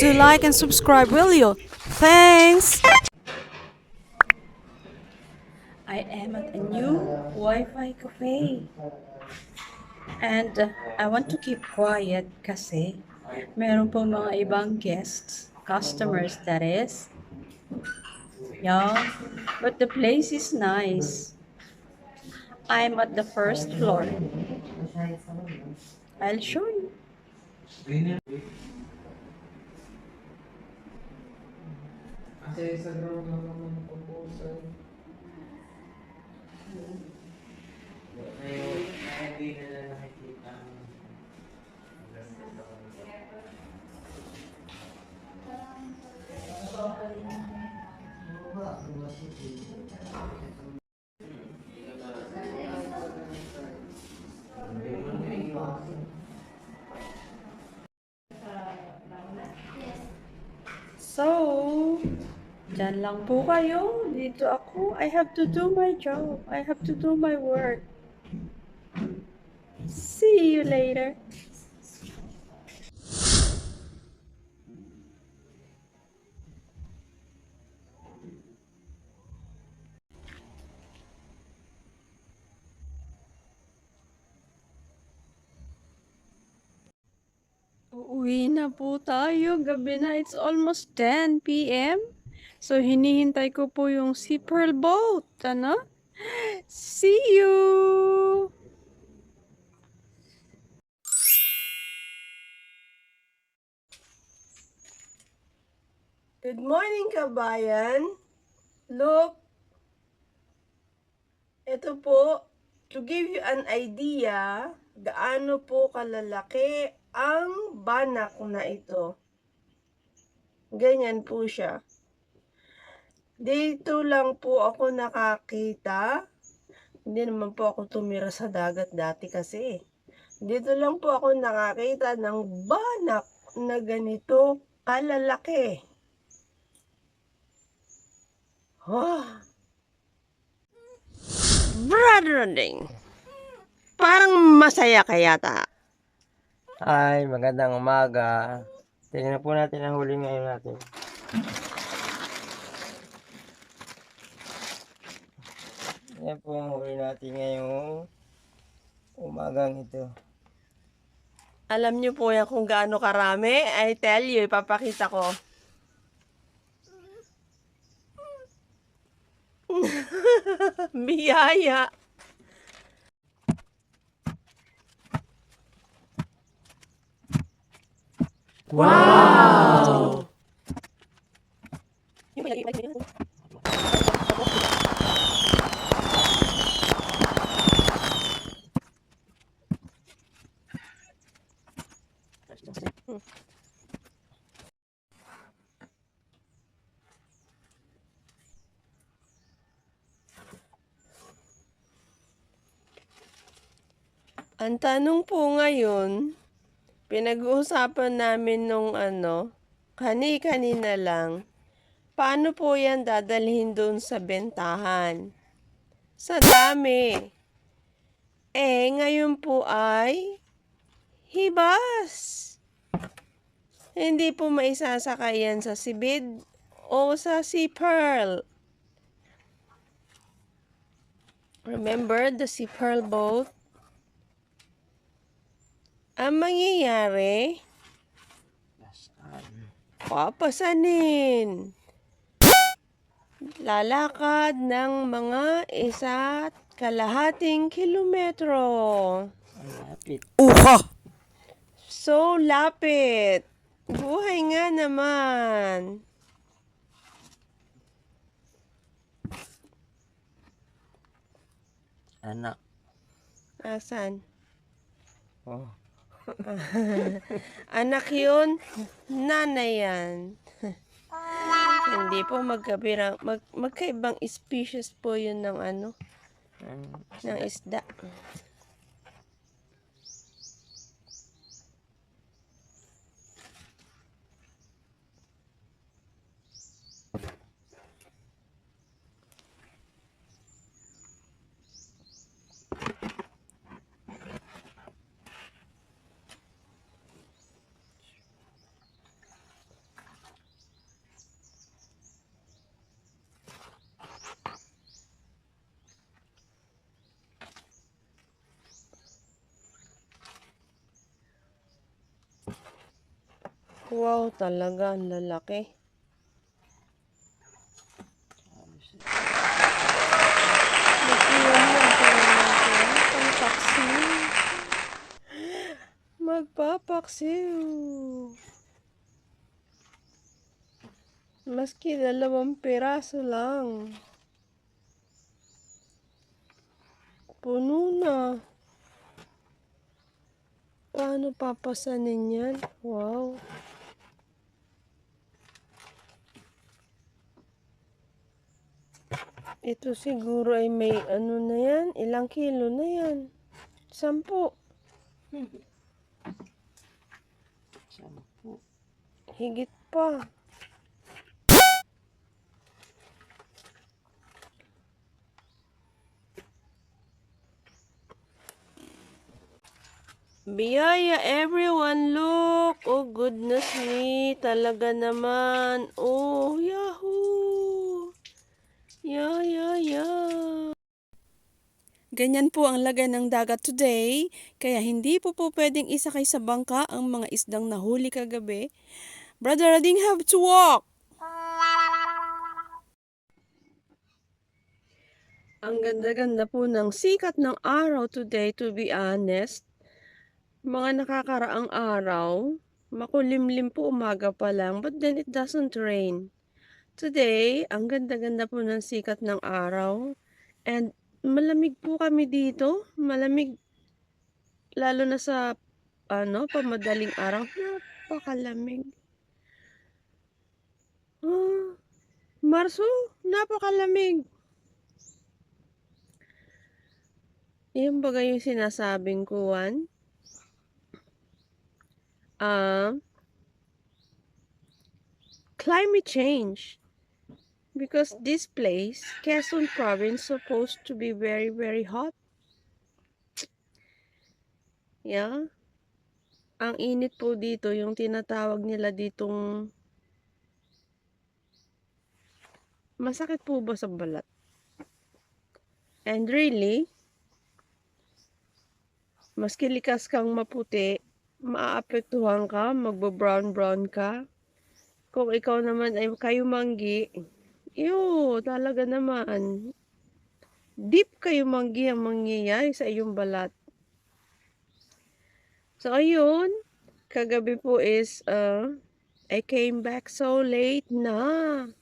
Do like and subscribe, will you? Thanks! I am at a new Wi-Fi cafe. And I want to keep quiet kasi meron po mga ibang guests, customers that is. Yeah, but the place is nice. I'm at the first floor. I'll show you. Sa ground lang naman ang proposal. Ngayon, hindi nila nakikita ang So, dyan lang po kayo. Dito ako. I have to do my job. I have to do my work. See you later. Uuwi na po tayo. Gabi na. It's almost 10 p.m. So, hinihintay ko po yung si Pearl boat. Ano? See you! Good morning, kabayan. Look. Ito po, to give you an idea, gaano po kalalaki ang banak na ito. Ganyan po siya. Dito lang po ako nakakita. Hindi naman po ako tumira sa dagat dati kasi. Dito lang po ako nakakita ng banak na ganito kalalaki. Oh. Brother-ding. Parang masaya ka yata. Ay, magandang umaga. Tingnan po natin ang huli ngayon natin. Yan po ang huli natin ngayong umagang ito. Alam niyo po yan kung gaano karami? I tell you, ipapakita ko. Biyaya. Wow! Ang tanong po ngayon, pinag-uusapan namin nung kani-kanina lang, paano po yan dadalhin doon sa bentahan? Sa dami. Ngayon po ay hibas. Hindi po maisasakay yan sa sibid o sa sea pearl. Remember the sea pearl boat? Ang mangyayari, papasanin. Lalakad ng mga 1.5 kilometro. Lapit. So lapit. Buhay nga naman. Anak. Asan? Oh. Anak yun, nanay yan. Hindi po magkaibang species po yun ng ng isda. Wow, talaga, ang lalaki. Magkiwan mo ang pangpaksiw. Magpapaksiw. Maski 2 piraso lang. Puno na. Paano papasanin yan? Wow. Ito siguro ay may ano na yan. Ilang kilo na yan? 10. Higit pa. Biyaya, everyone, look! Oh, goodness me! Talaga naman! Oh, yahoo! Yeah. Ganyan po ang lagay ng dagat today, kaya hindi po pwedeng isakay sa bangka ang mga isdang nahuli kagabi. Brother Ading have to walk! Ang ganda-ganda po ng sikat ng araw today, to be honest. Mga nakakaraang araw, makulimlim po umaga pa lang, but then it doesn't rain. Today, ang ganda-ganda po ng sikat ng araw. And malamig po kami dito. Malamig, lalo na sa pamadaling araw. Napakalamig. Marso, napakalamig. Yan baga yung sinasabing ko, Juan. Climate change. Because this place, Quezon Province, supposed to be very, very hot. Yeah. Ang init po dito, yung tinatawag nila ditong masakit po ba sa balat? And really, maski likas kang maputi, maaapektuhan ka, magbo-brown ka. Kung ikaw naman ay kayumanggi, talaga naman, deep kayumanggi ang mangyayari sa iyong balat. So, ayun, kagabi po is, I came back so late na.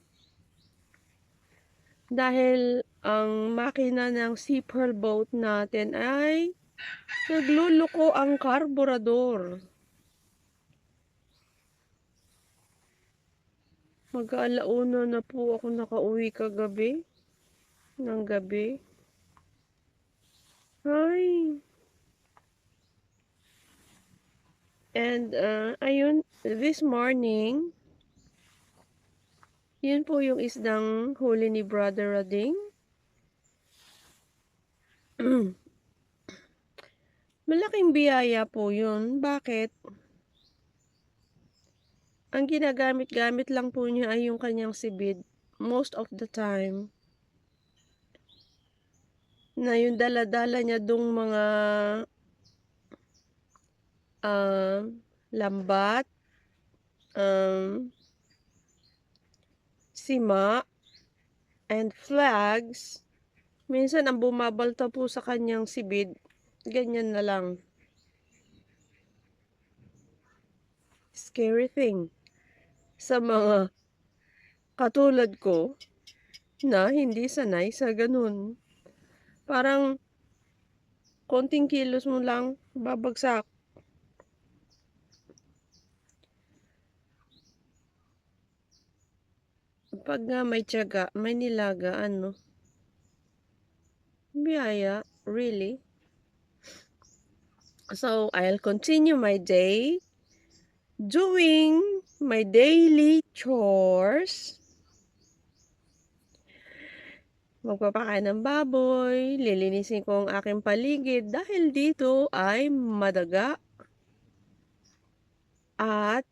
Dahil ang makina ng Sea Pearl boat natin ay nagluluko ang karburador. Mag-alauna na po ako nakauwi kagabi. Ng gabi. Ay. And, ayun, this morning, yun po yung isdang huli ni Brother Rading. Malaking biyaya po yun. Bakit? Ang ginagamit-gamit lang po niya ay yung kanyang sibid. Most of the time. Na yung dala-dala niya dong mga lambat, sima, and flags. Minsan ang bumabalta po sa kanyang sibid, ganyan na lang. Scary thing. Sa mga katulad ko na hindi sanay sa ganun. Parang konting kilos mo lang, babagsak. Pag nga may tiyaga, may nilaga, biyaya, really. So, I'll continue my day doing my daily chores. Magpapakain ng baboy, lilinisin ko ang aking paligid dahil dito ay madaga at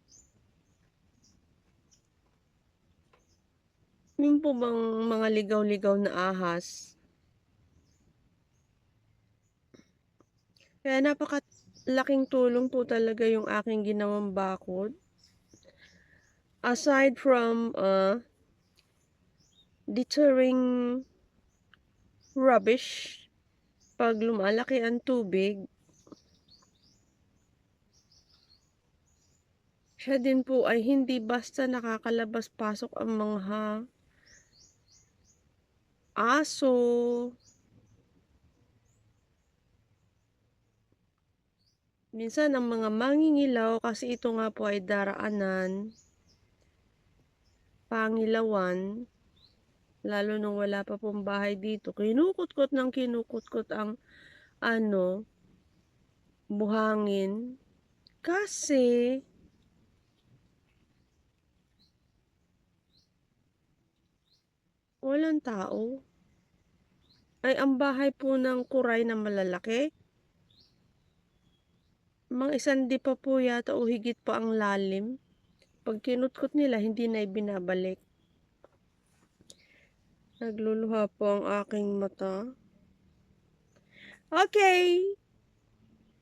yung po bang mga ligaw-ligaw na ahas. Kaya napakalaking tulong po talaga yung aking ginawang bakod. aside from deterring rubbish, pag lumalaki ang tubig, siya din po ay hindi basta nakakalabas-pasok ang mga aso, minsan ang mga mangingilaw, kasi ito nga po ay daraanan, pangilawan, lalo nung wala pa pong bahay dito, kinukutkot ng kinukutkot ang buhangin, kasi walang tao. Ay, ang bahay po ng kuray na malalaki, mga isang pa po yata o higit pa ang lalim. Pag kinutkot nila, hindi na ibinabalik. Nagluluha po ang aking mata. Okay,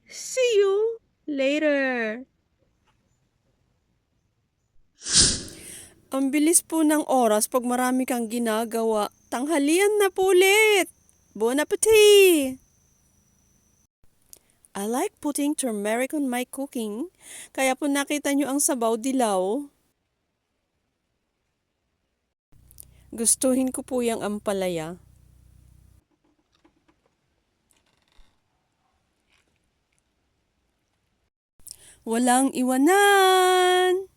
see you later. Ang bilis po ng oras pag marami kang ginagawa. Tanghalian na po ulit. Bon appetit! I like putting turmeric on my cooking. Kaya po nakita nyo ang sabaw dilaw. Gustuhin ko po yung ampalaya. Walang iwanan!